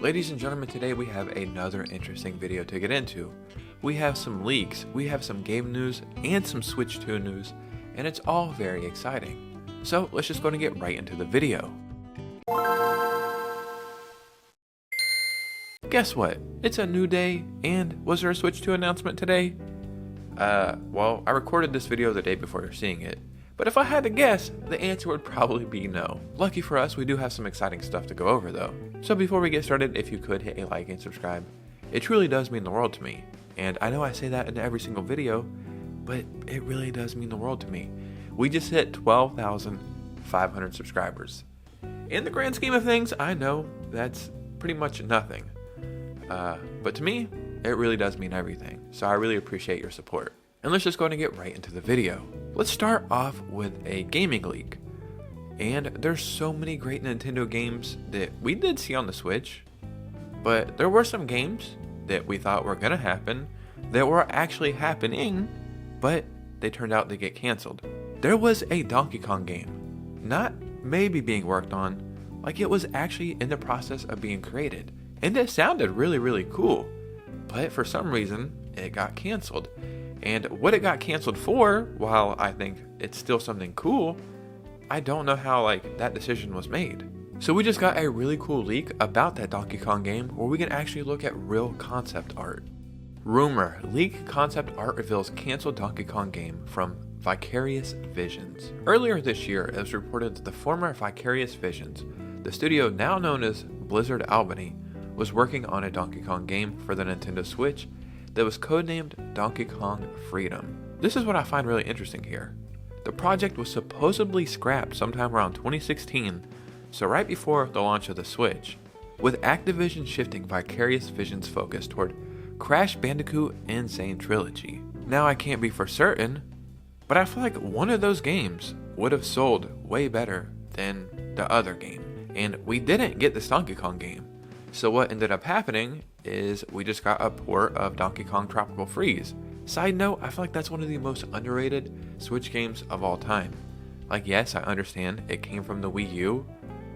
Ladies and gentlemen, today we have another interesting video to get into. We have some leaks, we have some game news, and some Switch 2 news, and it's all very exciting. So let's just go and get right into the video. Guess what? It's a new day, and was there a Switch 2 announcement today? Well, I recorded this video the day before you're seeing it, but if I had to guess, the answer would probably be no. Lucky for us, we do have some exciting stuff to go over though. So before we get started, if you could hit a like and subscribe, it truly does mean the world to me. And I know I say that in every single video, but it really does mean the world to me. We just hit 12,500 subscribers. In the grand scheme of things, I know that's pretty much nothing. But to me, it really does mean everything. So I really appreciate your support. And let's just go ahead and get right into the video. Let's start off with a gaming leak. And there's so many great Nintendo games that we did see on the Switch, but there were some games that we thought were gonna happen that were actually happening, but they turned out to get canceled. There was a Donkey Kong game, not maybe being worked on, like it was actually in the process of being created. And it sounded really cool, but for some reason it got canceled. And what it got canceled for, while I think it's still something cool, I don't know how that decision was made. So we just got a really cool leak about that Donkey Kong game where we can actually look at real concept art. Rumor, leak concept art reveals canceled Donkey Kong game from Vicarious Visions. Earlier this year, it was reported that the former Vicarious Visions, the studio now known as Blizzard Albany, was working on a Donkey Kong game for the Nintendo Switch that was codenamed Donkey Kong Freedom. This is what I find really interesting here. The project was supposedly scrapped sometime around 2016, so right before the launch of the Switch, with Activision shifting Vicarious Visions' focus toward Crash Bandicoot N. Sane Trilogy. Now I can't be for certain, but I feel like one of those games would have sold way better than the other game, and we didn't get this Donkey Kong game. So what ended up happening is we just got a port of Donkey Kong Tropical Freeze. Side note, I feel like that's one of the most underrated Switch games of all time. Yes, I understand it came from the Wii U,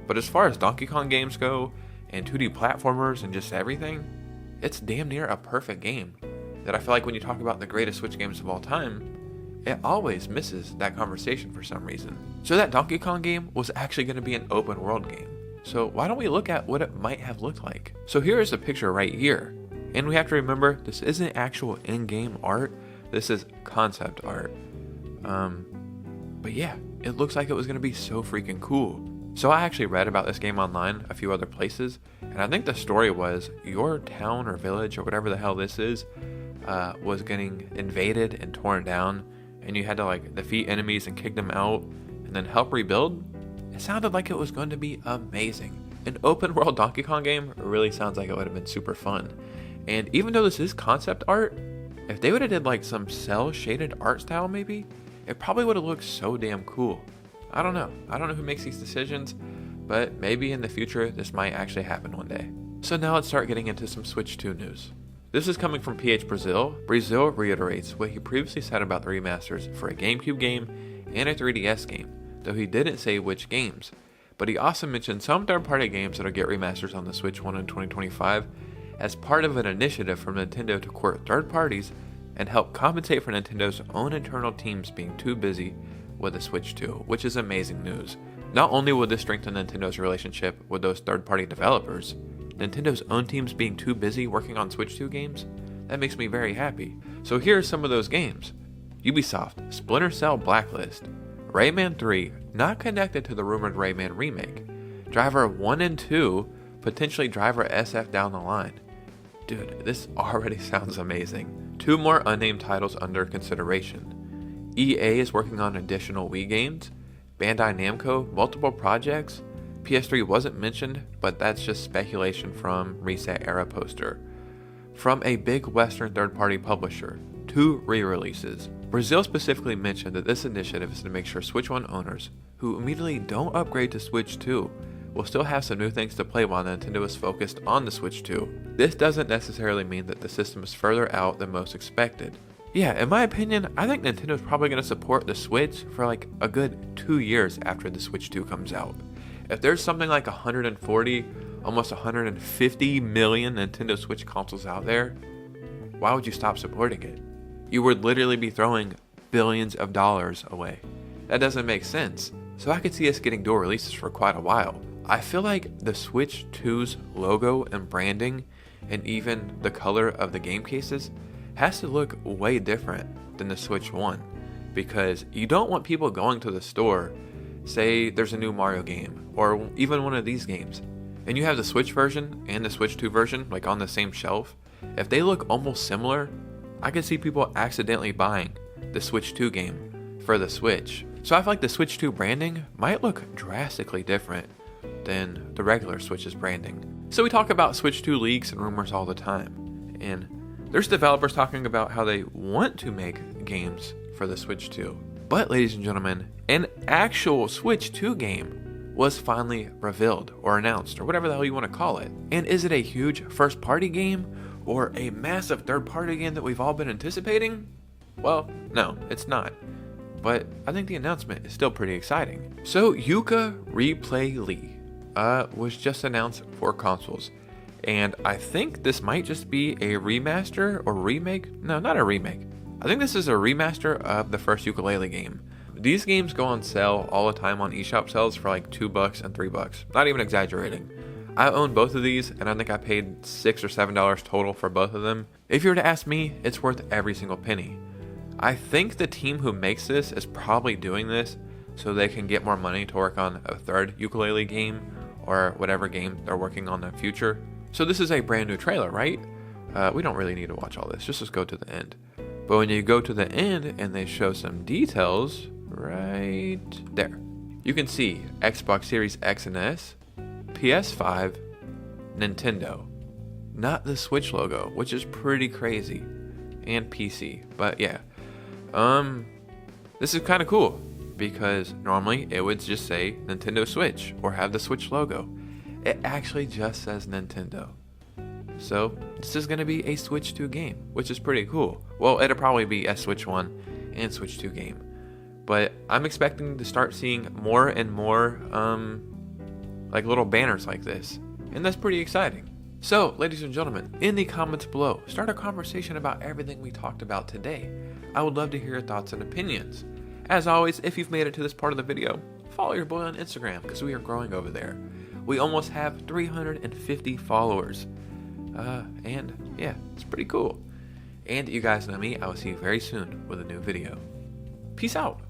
but as far as Donkey Kong games go, and 2D platformers and just everything, it's damn near a perfect game that I feel like when you talk about the greatest Switch games of all time, it always misses that conversation for some reason. So that Donkey Kong game was actually going to be an open world game. So why don't we look at what it might have looked like? So here is the picture right here. And we have to remember, this isn't actual in-game art, this is concept art. But yeah, it looks like it was gonna be so freaking cool. So I actually read about this game online a few other places, and I think the story was your town or village or whatever the hell this is, was getting invaded and torn down, and you had to defeat enemies and kick them out, and then help rebuild. It sounded like it was going to be amazing. An open world Donkey Kong game really sounds like it would have been super fun. And even though this is concept art, if they would have did some cell shaded art style maybe, it probably would have looked so damn cool. I don't know who makes these decisions, but maybe in the future this might actually happen one day. So now let's start getting into some Switch 2 news. This is coming from PH Brazil. Brazil reiterates what he previously said about the remasters for a GameCube game and a 3DS game, though he didn't say which games. But he also mentioned some third-party games that'll get remasters on the Switch 1 in 2025 as part of an initiative from Nintendo to court third parties and help compensate for Nintendo's own internal teams being too busy with the Switch 2, which is amazing news. Not only will this strengthen Nintendo's relationship with those third-party developers, Nintendo's own teams being too busy working on Switch 2 games, that makes me very happy. So here are some of those games. Ubisoft, Splinter Cell Blacklist, Rayman 3, not connected to the rumored Rayman remake, Driver 1 and 2, potentially Driver SF down the line. Dude, this already sounds amazing. 2 more unnamed titles under consideration. EA is working on additional Wii games. Bandai Namco, multiple projects. PS3 wasn't mentioned, but that's just speculation from Reset Era poster. From a big Western third-party publisher, 2 re-releases. Brazil specifically mentioned that this initiative is to make sure Switch 1 owners who immediately don't upgrade to Switch 2 will still have some new things to play while Nintendo is focused on the Switch 2. This doesn't necessarily mean that the system is further out than most expected. Yeah, in my opinion, I think Nintendo's probably going to support the Switch for a good 2 years after the Switch 2 comes out. If there's something like 140, almost 150 million Nintendo Switch consoles out there, why would you stop supporting it? You would literally be throwing billions of dollars away. That doesn't make sense. So I could see us getting dual releases for quite a while. I feel like the Switch 2's logo and branding and even the color of the game cases has to look way different than the Switch 1, because you don't want people going to the store, say there's a new Mario game or even one of these games, and you have the Switch version and the Switch 2 version like on the same shelf. If they look almost similar, I could see people accidentally buying the Switch 2 game for the Switch. So I feel like the Switch 2 branding might look drastically different than the regular Switch's branding. So we talk about Switch 2 leaks and rumors all the time, and there's developers talking about how they want to make games for the Switch 2. But ladies and gentlemen, an actual Switch 2 game was finally revealed or announced or whatever the hell you want to call it. And is it a huge first party game or a massive third party game that we've all been anticipating? Well, no, it's not. But I think the announcement is still pretty exciting. So Yooka Replay Lee was just announced for consoles. And I think this might just be a remaster or remake. No, not a remake. I think this is a remaster of the first Yooka-Laylee game. These games go on sale all the time on eShop sales for like $2 and $3. Not even exaggerating. I own both of these, and I think I paid $6 or $7 total for both of them. If you were to ask me, it's worth every single penny. I think the team who makes this is probably doing this so they can get more money to work on a third Yooka-Laylee game or whatever game they're working on in the future. So this is a brand new trailer, right? We don't really need to watch all this, just go to the end. But when you go to the end and they show some details, right there, you can see Xbox Series X and S, PS5, Nintendo. Not the Switch logo, which is pretty crazy, and PC. But yeah, this is kind of cool because normally it would just say Nintendo Switch or have the Switch logo. It actually just says Nintendo. So this is going to be a Switch 2 game, which is pretty cool. Well, it'll probably be a Switch 1 and Switch 2 game. But I'm expecting to start seeing more and more like little banners like this. And that's pretty exciting. So, ladies and gentlemen, in the comments below, start a conversation about everything we talked about today. I would love to hear your thoughts and opinions. As always, if you've made it to this part of the video, follow your boy on Instagram because we are growing over there. We almost have 350 followers. And yeah, it's pretty cool. And you guys know me, I will see you very soon with a new video. Peace out.